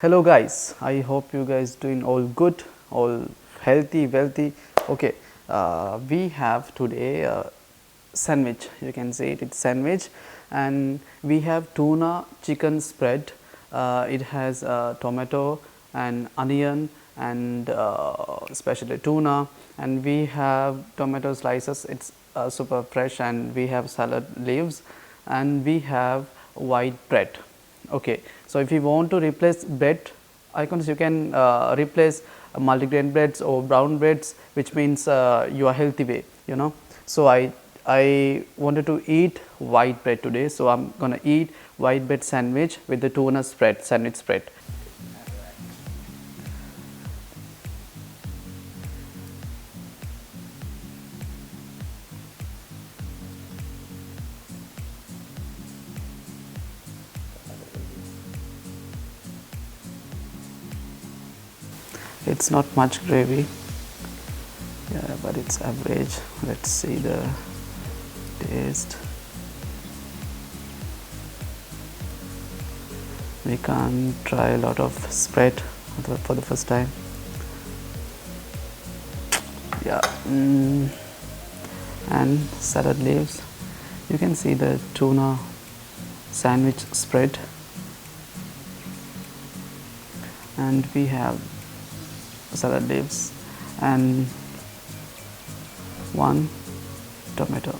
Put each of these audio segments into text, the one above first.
Hello guys, I hope you guys doing all good, all healthy, wealthy. Okay, we have today sandwich. You can say it's sandwich, and we have tuna chicken spread. It has tomato and onion and especially tuna, and we have tomato slices. It's super fresh, and we have salad leaves, and we have white bread. Okay, so if you want to replace bread icons, you can replace multigrain breads or brown breads, which means your healthy way, so I wanted to eat white bread today, so I'm gonna eat white bread sandwich with the tuna spread, sandwich spread. It's not much gravy, yeah, but it's average. Let's see the taste. We can try a lot of spread for the first time. Yeah, and salad leaves. You can see the tuna sandwich spread, and we have salad leaves and one tomato.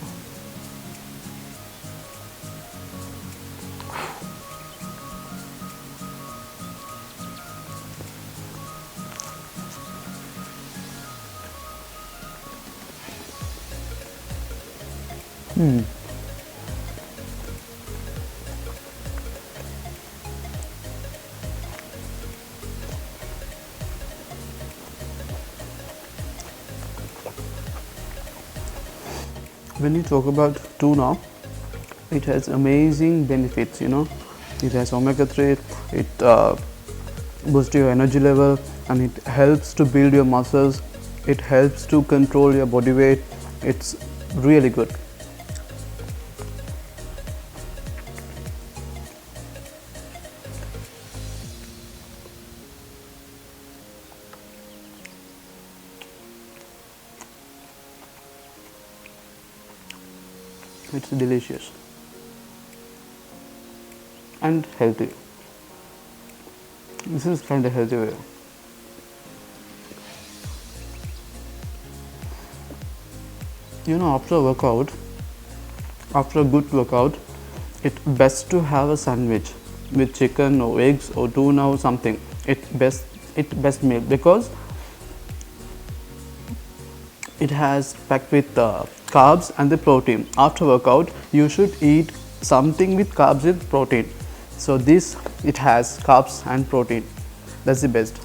When you talk about tuna, it has amazing benefits. It has omega 3. It boosts your energy level, and it helps to build your muscles. It helps to control your body weight. It's really good. It's delicious and healthy. This is kind of healthy way. After a workout, after a good workout, it's best to have a sandwich with chicken or eggs or tuna or something. It best meal because it has packed with carbs and the protein. After workout, you should eat something with carbs and protein. So this, it has carbs and protein. That's the best.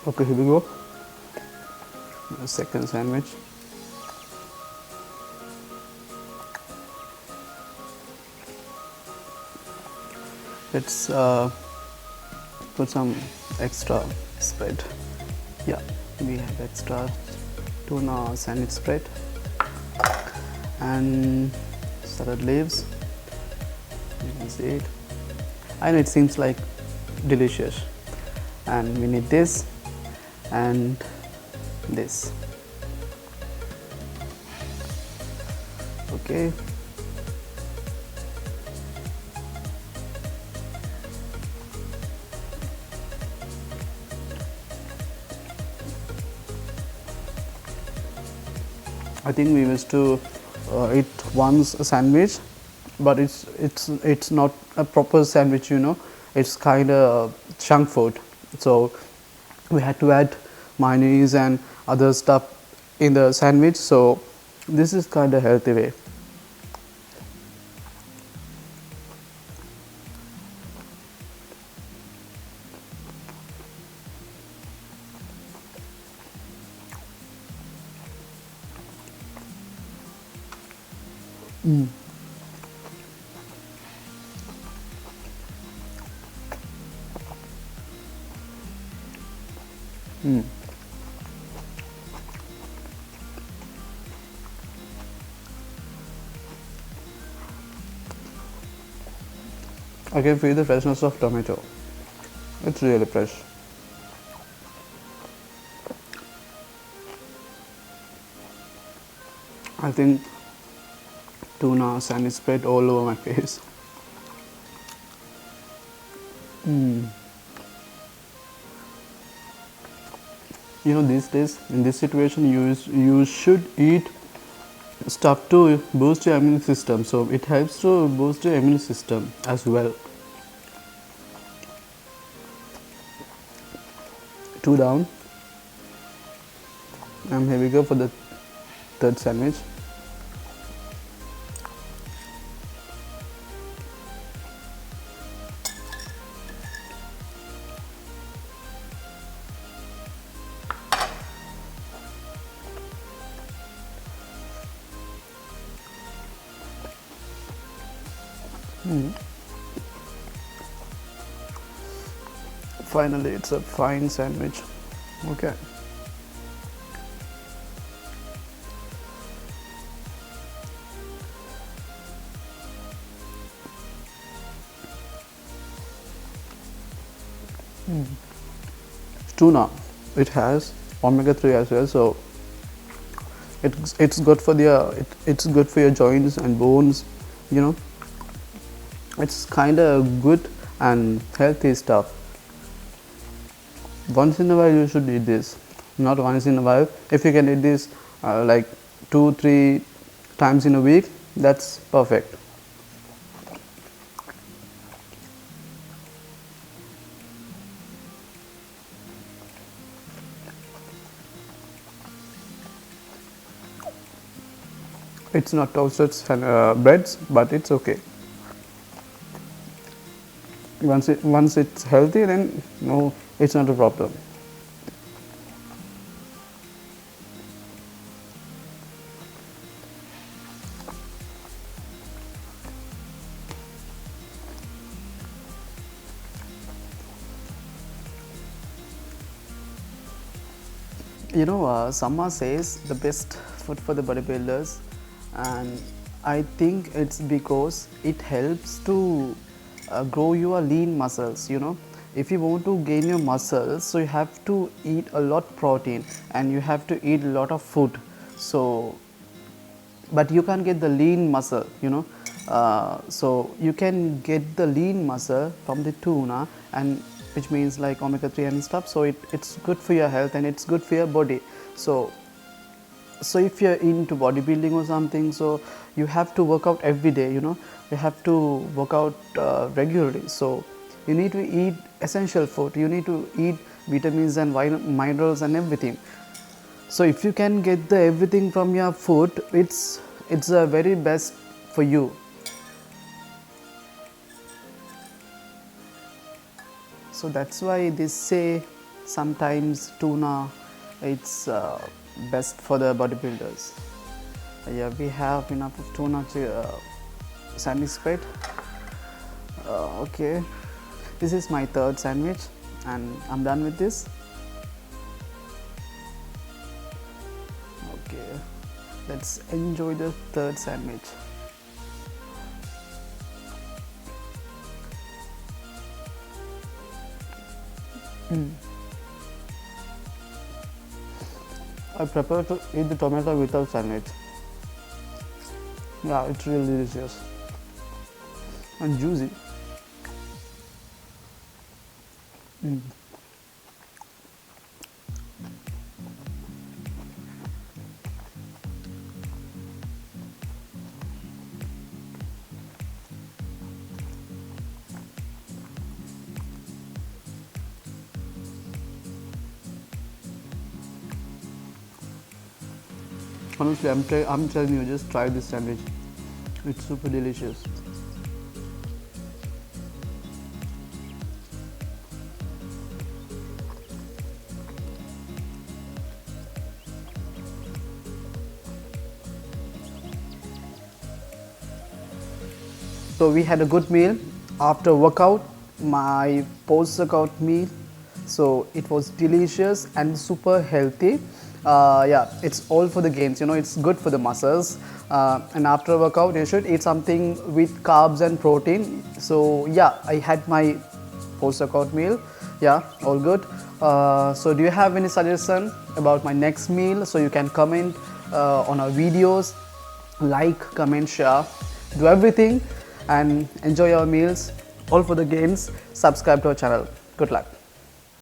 Okay, here we go. The second sandwich. Let's put some extra spread. Yeah, we have extra tuna sandwich spread and salad leaves. You can see it. I know it seems like delicious, and we need this and this. Okay. I think we used to eat once a sandwich, but it's not a proper sandwich. It's kind of junk food. So we had to add mayonnaise and other stuff in the sandwich. So this is kind of healthy way. Mm. I can feel the freshness of tomato. It's really fresh. I think tuna sand is spread all over my face. Mm. You know, these days in this situation, you should eat stuff to boost your immune system. So it helps to boost your immune system as well. Two down. And here we go for the third sandwich. Finally, it's a fine sandwich. Okay. Tuna, it has omega-3 as well, so it's good for it's good for your joints and bones. You know, it's kind of good and healthy stuff. Once in a while you should eat this, not once in a while. If you can eat this like 2-3 times in a week, that's perfect. It's not toasted breads, but it's okay. Once it's healthy, then no, it's not a problem. You know, Sama says the best food for the bodybuilders, and I think it's because it helps to grow your lean muscles. You know, if you want to gain your muscles, so you have to eat a lot protein and you have to eat a lot of food. So but you can't get the lean muscle, you know. So you can get the lean muscle from the tuna, and which means like omega-3 and stuff. So it's good for your health and it's good for your body. So if you're into bodybuilding or something, so you have to work out every day, you know. You have to work out regularly, so you need to eat essential food, you need to eat vitamins and minerals and everything. So if you can get the everything from your food, it's a very best for you. So that's why they say sometimes tuna it's best for the bodybuilders. Yeah, we have enough of tuna to sandwich spread. Okay, this is my third sandwich and I'm done with this. Okay, let's enjoy the third sandwich. I prefer to eat the tomato without sandwich. Yeah, it's really delicious and juicy. Honestly, I'm telling you, just try this sandwich. It's super delicious. So we had a good meal after workout. My post-workout meal So it was delicious and super healthy. Yeah, it's all for the gains, you know, it's good for the muscles. And after a workout you should eat something with carbs and protein. So yeah, I had my post workout meal. Yeah, all good. So do you have any suggestion about my next meal? So you can comment on our videos, like, comment, share, do everything and enjoy your meals, all for the gains. Subscribe to our channel. Good luck.